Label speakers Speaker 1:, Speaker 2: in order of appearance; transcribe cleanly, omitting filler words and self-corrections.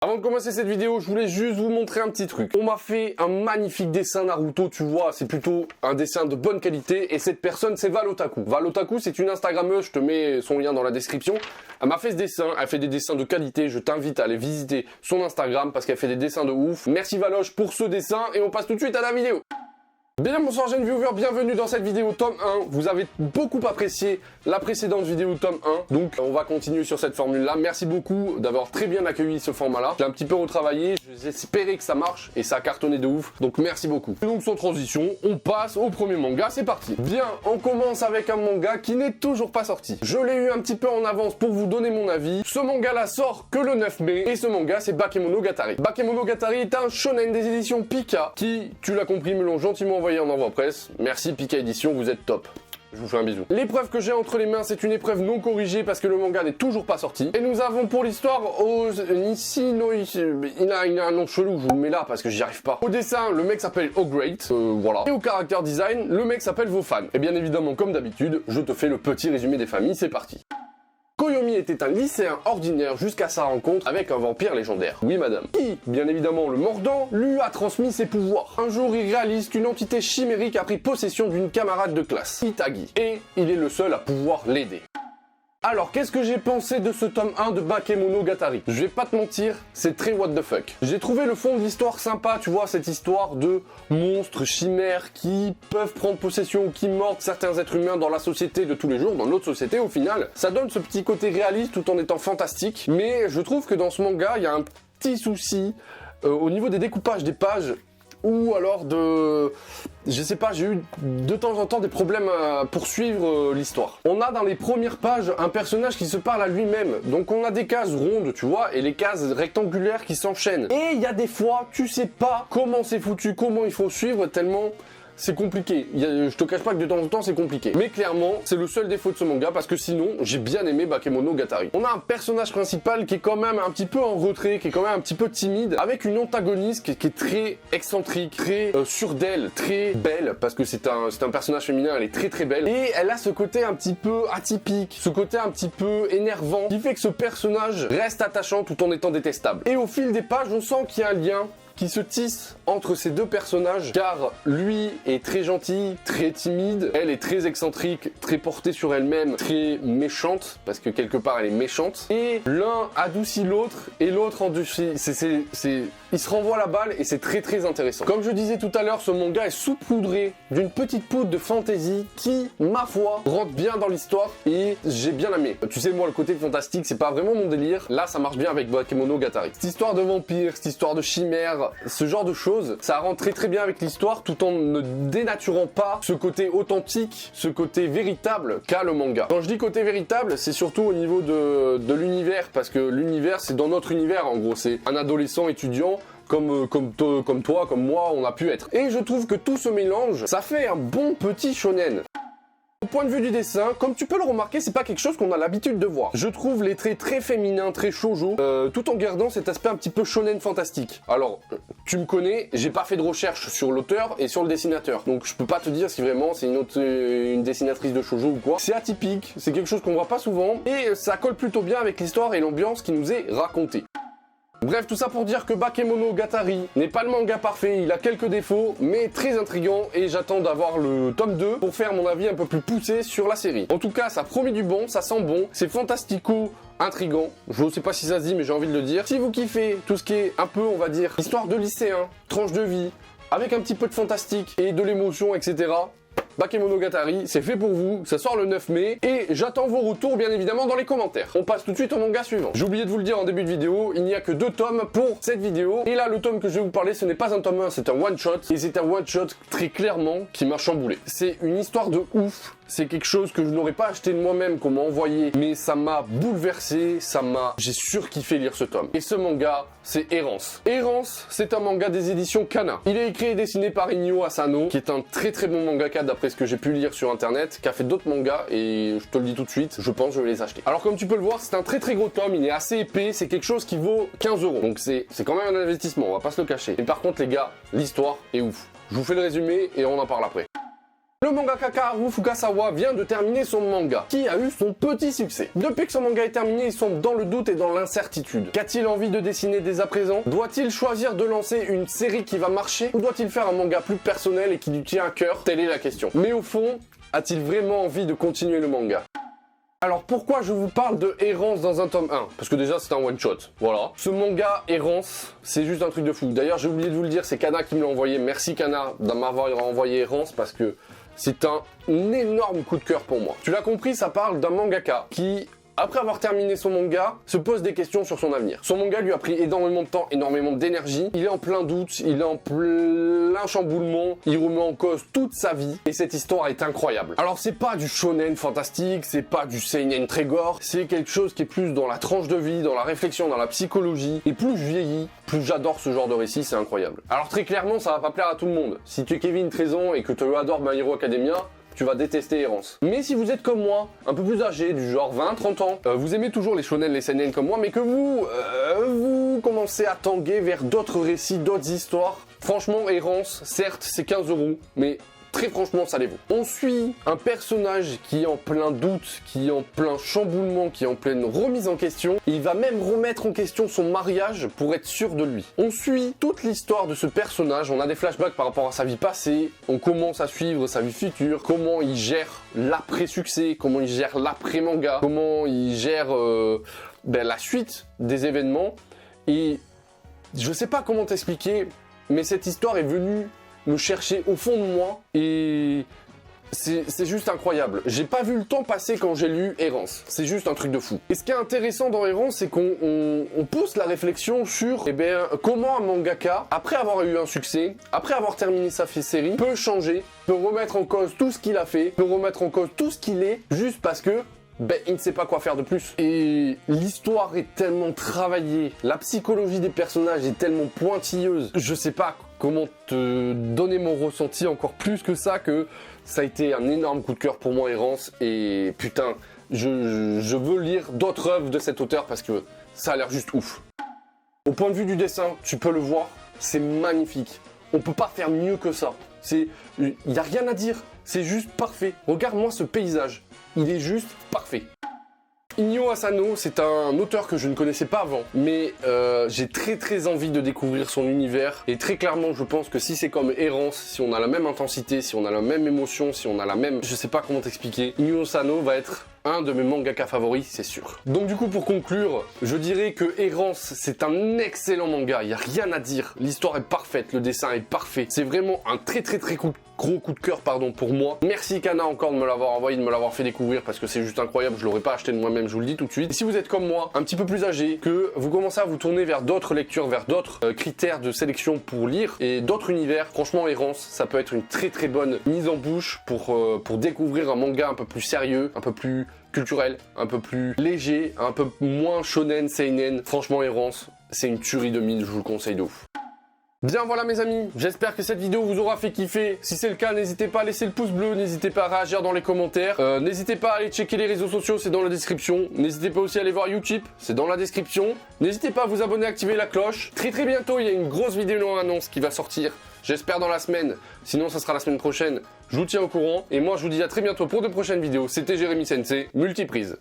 Speaker 1: Avant de commencer cette vidéo, je voulais juste vous montrer un petit truc. On m'a fait un magnifique dessin Naruto, tu vois, c'est plutôt un dessin de bonne qualité, et cette personne, c'est Valotaku. Valotaku, c'est une Instagrammeuse, je te mets son lien dans la description. Elle m'a fait ce dessin, elle fait des dessins de qualité, je t'invite à aller visiter son Instagram, parce qu'elle fait des dessins de ouf. Merci Valoche pour ce dessin, et on passe tout de suite à la vidéo. Bien bonsoir jeunes viewers, bienvenue dans cette vidéo tome 1. Vous avez beaucoup apprécié la précédente vidéo tome 1, donc on va continuer sur cette formule là. Merci beaucoup d'avoir très bien accueilli ce format là. J'ai un petit peu retravaillé, j'espérais que ça marche et ça a cartonné de ouf, donc merci beaucoup. Et donc sans transition, on passe au premier manga, c'est parti. Bien, on commence avec un manga qui n'est toujours pas sorti. Je l'ai eu un petit peu en avance pour vous donner mon avis. Ce manga là sort que le 9 mai et ce manga c'est Bakemonogatari. Bakemonogatari est un shonen des éditions Pika qui, tu l'as compris, me l'ont gentiment envoyé en envoi presse. Merci Pika Édition, vous êtes top. Je vous fais un bisou. L'épreuve que j'ai entre les mains, c'est une épreuve non corrigée parce que le manga n'est toujours pas sorti. Et nous avons pour l'histoire il a un nom chelou, je vous le mets là parce que j'y arrive pas. Au dessin, le mec s'appelle O'Great, voilà. Et au character design, le mec s'appelle Vofan. Et bien évidemment, comme d'habitude, je te fais le petit résumé des familles, c'est parti. Koyomi était un lycéen ordinaire jusqu'à sa rencontre avec un vampire légendaire. Oui madame. Qui, bien évidemment le mordant, lui a transmis ses pouvoirs. Un jour il réalise qu'une entité chimérique a pris possession d'une camarade de classe, Itagi, et il est le seul à pouvoir l'aider. Alors, qu'est-ce que j'ai pensé de ce tome 1 de Bakemonogatari? Je vais pas te mentir, c'est très what the fuck. J'ai trouvé le fond de l'histoire sympa, tu vois, cette histoire de monstres, chimères qui peuvent prendre possession ou qui mordent certains êtres humains dans la société de tous les jours, dans notre société au final. Ça donne ce petit côté réaliste tout en étant fantastique, mais je trouve que dans ce manga, il y a un petit souci au niveau des découpages des pages, ou alors je sais pas, j'ai eu de temps en temps des problèmes à poursuivre l'histoire. On a dans les premières pages un personnage qui se parle à lui-même, donc on a des cases rondes, tu vois, et les cases rectangulaires qui s'enchaînent. Et il y a des fois, tu sais pas comment c'est foutu, comment il faut suivre, tellement c'est compliqué. Je te cache pas que de temps en temps c'est compliqué. Mais clairement, c'est le seul défaut de ce manga parce que sinon, j'ai bien aimé Bakemonogatari. On a un personnage principal qui est quand même un petit peu en retrait, qui est quand même un petit peu timide, avec une antagoniste qui est très excentrique, très sûre d'elle, très belle, parce que c'est un personnage féminin, elle est très très belle. Et elle a ce côté un petit peu atypique, ce côté un petit peu énervant, qui fait que ce personnage reste attachant tout en étant détestable. Et au fil des pages, on sent qu'il y a un lien qui se tisse entre ces deux personnages, car lui est très gentil, très timide, elle est très excentrique, très portée sur elle-même, très méchante, parce que quelque part elle est méchante, et l'un adoucit l'autre, et l'autre endurcit, il se renvoie la balle, et c'est très très intéressant. Comme je disais tout à l'heure, ce manga est saupoudré d'une petite poudre de fantasy qui, ma foi, rentre bien dans l'histoire, et j'ai bien aimé. Tu sais, moi, le côté fantastique, c'est pas vraiment mon délire, là ça marche bien avec Bakemonogatari. Cette histoire de vampire, cette histoire de chimère, ce genre de choses, ça rentre très très bien avec l'histoire tout en ne dénaturant pas ce côté authentique, ce côté véritable qu'a le manga. Quand je dis côté véritable, c'est surtout au niveau de l'univers, parce que l'univers c'est dans notre univers en gros, c'est un adolescent étudiant comme toi, comme moi, on a pu être. Et je trouve que tout ce mélange, ça fait un bon petit shonen. Au point de vue du dessin, comme tu peux le remarquer, c'est pas quelque chose qu'on a l'habitude de voir. Je trouve les traits très féminins, très shoujo, tout en gardant cet aspect un petit peu shonen fantastique. Alors, tu me connais, j'ai pas fait de recherche sur l'auteur et sur le dessinateur, donc je peux pas te dire si vraiment c'est une dessinatrice de shoujo ou quoi. C'est atypique, c'est quelque chose qu'on voit pas souvent, et ça colle plutôt bien avec l'histoire et l'ambiance qui nous est racontée. Bref, tout ça pour dire que Bakemonogatari n'est pas le manga parfait, il a quelques défauts, mais très intriguant, et j'attends d'avoir le tome 2 pour faire mon avis un peu plus poussé sur la série. En tout cas, ça promet du bon, ça sent bon, c'est fantastico intriguant, je ne sais pas si ça se dit, mais j'ai envie de le dire. Si vous kiffez tout ce qui est un peu, on va dire, histoire de lycéen, tranche de vie, avec un petit peu de fantastique et de l'émotion, etc., Bakemonogatari, c'est fait pour vous, ça sort le 9 mai, et j'attends vos retours bien évidemment dans les commentaires. On passe tout de suite au manga suivant. J'ai oublié de vous le dire en début de vidéo, il n'y a que 2 tomes pour cette vidéo, et là le tome que je vais vous parler ce n'est pas un tome 1, c'est un one shot, et c'est un one shot très clairement qui m'a chamboulé. C'est une histoire de ouf, c'est quelque chose que je n'aurais pas acheté de moi-même, qu'on m'a envoyé, mais ça m'a bouleversé, j'ai surkiffé lire ce tome. Et ce manga, c'est Errance. Errance, c'est un manga des éditions Kana. Il est écrit et dessiné par Inyo Asano, qui est un très très bon mangaka d'après ce que j'ai pu lire sur internet, qui a fait d'autres mangas, et je te le dis tout de suite, je pense que je vais les acheter. Alors comme tu peux le voir, c'est un très très gros tome, il est assez épais, c'est quelque chose qui vaut 15 €. Donc c'est quand même un investissement, on va pas se le cacher. Mais par contre les gars, l'histoire est ouf. Je vous fais le résumé et on en parle après. Le mangaka Kaharu Fukasawa vient de terminer son manga, qui a eu son petit succès. Depuis que son manga est terminé, il semble dans le doute et dans l'incertitude. Qu'a-t-il envie de dessiner dès à présent? Doit-il choisir de lancer une série qui va marcher? Ou doit-il faire un manga plus personnel et qui lui tient à cœur? Telle est la question. Mais au fond, a-t-il vraiment envie de continuer le manga? Alors pourquoi je vous parle de Errance dans un tome 1? Parce que déjà c'est un one shot, voilà. Ce manga Errance, c'est juste un truc de fou. D'ailleurs j'ai oublié de vous le dire, c'est Kana qui me l'a envoyé. Merci Kana d'en m'avoir envoyé Errance parce que c'est un énorme coup de cœur pour moi. Tu l'as compris, ça parle d'un mangaka qui, après avoir terminé son manga, se pose des questions sur son avenir. Son manga lui a pris énormément de temps, énormément d'énergie. Il est en plein doute, il est en plein chamboulement. Il remet en cause toute sa vie. Et cette histoire est incroyable. Alors c'est pas du shonen fantastique, c'est pas du seinen très gore. C'est quelque chose qui est plus dans la tranche de vie, dans la réflexion, dans la psychologie. Et plus je vieillis, plus j'adore ce genre de récit, c'est incroyable. Alors très clairement, ça va pas plaire à tout le monde. Si tu es Kevin 13 ans et que tu adores My Hero Academia, tu vas détester Errance. Mais si vous êtes comme moi, un peu plus âgé, du genre 20-30 ans, vous aimez toujours les shonen, les seinen comme moi, mais que vous commencez à tanguer vers d'autres récits, d'autres histoires, franchement, Errance, certes, c'est 15 €, mais très franchement, ça les vaut. On suit un personnage qui est en plein doute, qui est en plein chamboulement, qui est en pleine remise en question. Et il va même remettre en question son mariage pour être sûr de lui. On suit toute l'histoire de ce personnage. On a des flashbacks par rapport à sa vie passée. On commence à suivre sa vie future. Comment il gère l'après-succès. Comment il gère l'après-manga. Comment il gère la suite des événements. Et je sais pas comment t'expliquer, mais cette histoire est venue me chercher au fond de moi et c'est juste incroyable. J'ai pas vu le temps passer quand j'ai lu Errance. C'est juste un truc de fou. Et ce qui est intéressant dans Errance, c'est qu'on pousse la réflexion sur comment un mangaka, après avoir eu un succès, après avoir terminé sa série, peut changer, peut remettre en cause tout ce qu'il a fait, peut remettre en cause tout ce qu'il est, juste parce que il ne sait pas quoi faire de plus. Et l'histoire est tellement travaillée, la psychologie des personnages est tellement pointilleuse. Je sais pas comment te donner mon ressenti encore plus que ça a été un énorme coup de cœur pour moi, Errance. Et putain, je veux lire d'autres œuvres de cet auteur parce que ça a l'air juste ouf. Au point de vue du dessin, tu peux le voir, c'est magnifique. On peut pas faire mieux que ça. Il n'y a rien à dire, c'est juste parfait. Regarde-moi ce paysage. Il est juste parfait. Inyo Asano, c'est un auteur que je ne connaissais pas avant, mais j'ai très envie de découvrir son univers, et très clairement je pense que si c'est comme Errance, si on a la même intensité, si on a la même émotion, si on a la même... Je sais pas comment t'expliquer, Inyo Asano va être un de mes mangaka favoris, c'est sûr. Donc du coup, pour conclure, je dirais que Errance, c'est un excellent manga, il n'y a rien à dire, l'histoire est parfaite, le dessin est parfait, c'est vraiment un très gros coup de cœur pour moi. Merci Kana encore de me l'avoir envoyé, de me l'avoir fait découvrir parce que c'est juste incroyable, je l'aurais pas acheté de moi-même, je vous le dis tout de suite. Et si vous êtes comme moi, un petit peu plus âgé, que vous commencez à vous tourner vers d'autres lectures, vers d'autres critères de sélection pour lire et d'autres univers, franchement Errance, ça peut être une très bonne mise en bouche pour découvrir un manga un peu plus sérieux, un peu plus culturel, un peu plus léger, un peu moins shonen, seinen. Franchement Errance, c'est une tuerie de mille, je vous le conseille de ouf. Bien voilà mes amis, j'espère que cette vidéo vous aura fait kiffer. Si c'est le cas, n'hésitez pas à laisser le pouce bleu, n'hésitez pas à réagir dans les commentaires. N'hésitez pas à aller checker les réseaux sociaux, c'est dans la description. N'hésitez pas aussi à aller voir Utip, c'est dans la description. N'hésitez pas à vous abonner, activer la cloche. Très bientôt, il y a une grosse vidéo en annonce qui va sortir. J'espère dans la semaine, sinon ça sera la semaine prochaine. Je vous tiens au courant et moi je vous dis à très bientôt pour de prochaines vidéos. C'était Jérémy Sensei, Multiprise.